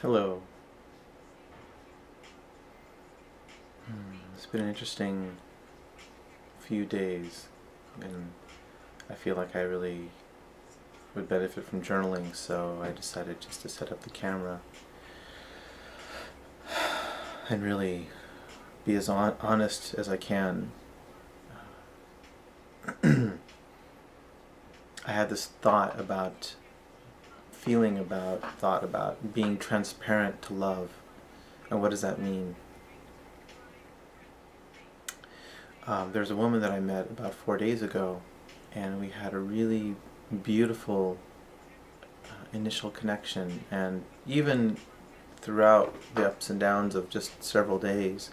Hello. It's been an interesting few days, and I feel like I really would benefit from journaling, so I decided just to set up the camera and really be as honest as I can. I had this thought about being transparent to love, and what does that mean? There's a woman that I met about 4 days ago, and we had a really beautiful initial connection, and even throughout the ups and downs of just several days,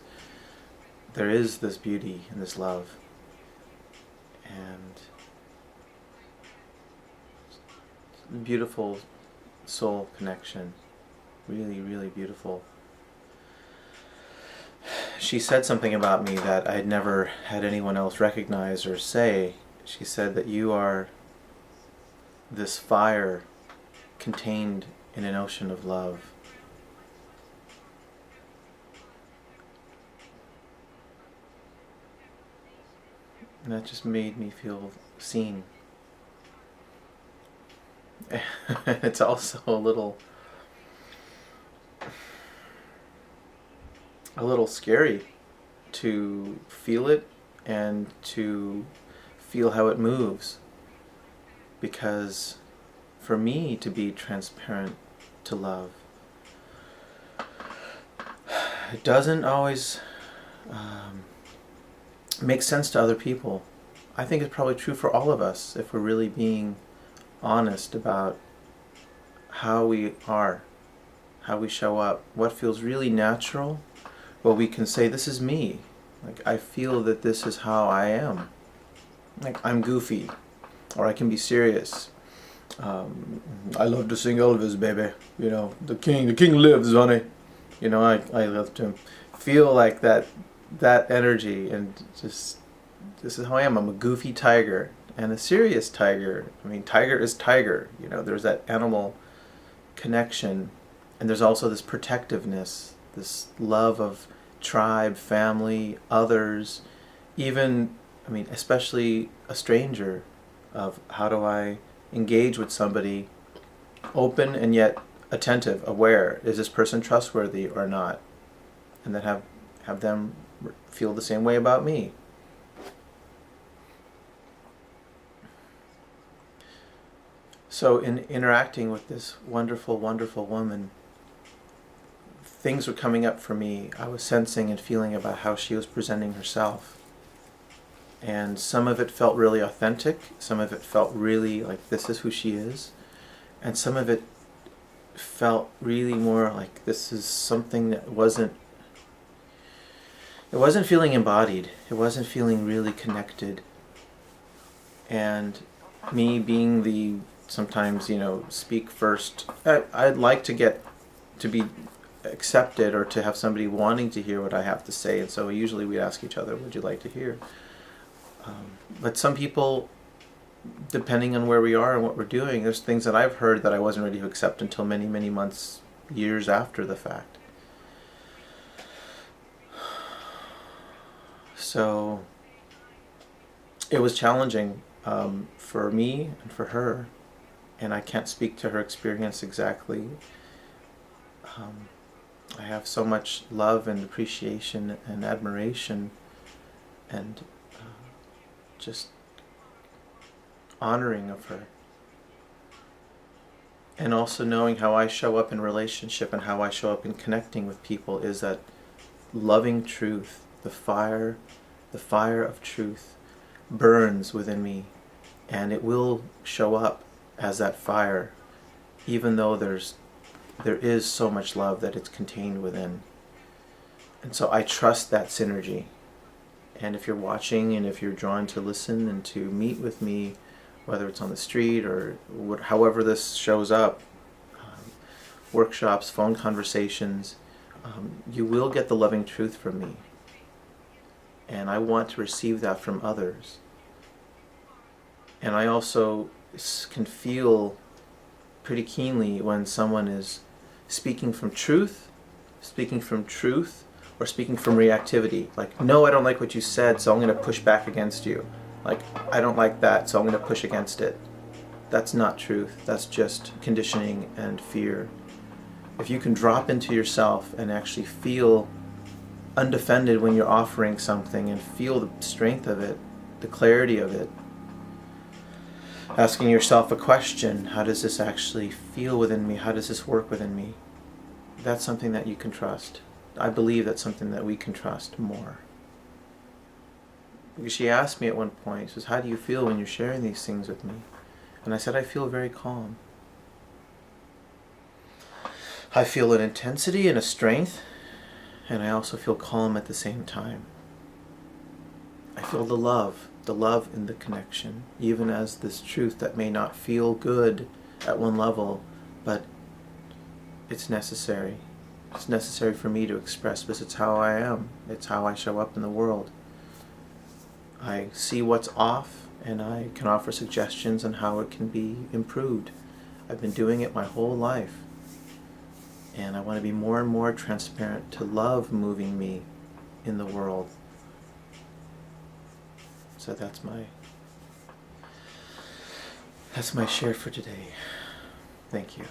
there is this beauty and this love, and beautiful soul connection, really, really beautiful. She said something about me that I had never had anyone else recognize or say. She said that you are this fire contained in an ocean of love. And that just made me feel seen. It's also a little scary to feel it and to feel how it moves, because for me to be transparent to love, it doesn't always make sense to other people. I think it's probably true for all of us if we're really being honest about how we are, how we show up, what feels really natural. Well, we can say, this is me. Like, I feel that this is how I am. Like, I'm goofy, or I can be serious. I love to sing Elvis, baby. You know, the king lives, honey. You know, I love to feel like that energy, and just, this is how I am. I'm a goofy tiger and a serious tiger. I mean, tiger is tiger. You know, there's that animal connection, and there's also this protectiveness, this love of tribe, family, others, even, I mean, especially a stranger, of how do I engage with somebody, open and yet attentive, aware, is this person trustworthy or not, and then have them feel the same way about me. So in interacting with this wonderful, wonderful woman, things were coming up for me. I was sensing and feeling about how she was presenting herself. And some of it felt really authentic. Some of it felt really like this is who she is. And some of it felt really more like this is something that wasn't feeling embodied. It wasn't feeling really connected. And me being the sometimes, speak first, I'd like to get to be accepted, or to have somebody wanting to hear what I have to say, and so usually we ask each other, would you like to hear? But some people, depending on where we are and what we're doing, there's things that I've heard that I wasn't ready to accept until many, many months, years after the fact. So it was challenging for me and for her, and I can't speak to her experience exactly. I have so much love and appreciation and admiration, and just honoring of her. And also knowing how I show up in relationship and how I show up in connecting with people is that loving truth, the fire of truth burns within me, and it will show up as that fire, even though there is so much love that it's contained within. And so I trust that synergy. And if you're watching, and if you're drawn to listen and to meet with me, whether it's on the street or however this shows up, workshops, phone conversations, you will get the loving truth from me. And I want to receive that from others. And I also can feel pretty keenly when someone is speaking from truth, or speaking from reactivity. Like, no, I don't like what you said, so I'm going to push back against you. Like, I don't like that, so I'm going to push against it. That's not truth. That's just conditioning and fear. If you can drop into yourself and actually feel undefended when you're offering something and feel the strength of it, the clarity of it, asking yourself a question, how does this actually feel within me? How does this work within me? That's something that you can trust. I believe that's something that we can trust more. Because she asked me at one point, she says, how do you feel when you're sharing these things with me? And I said, I feel very calm. I feel an intensity and a strength, and I also feel calm at the same time. I feel the love in the connection, even as this truth that may not feel good at one level, but it's necessary. It's necessary for me to express because it's how I am. It's how I show up in the world. I see what's off, and I can offer suggestions on how it can be improved. I've been doing it my whole life. And I want to be more and more transparent to love moving me in the world. So that's my share for today. Thank you.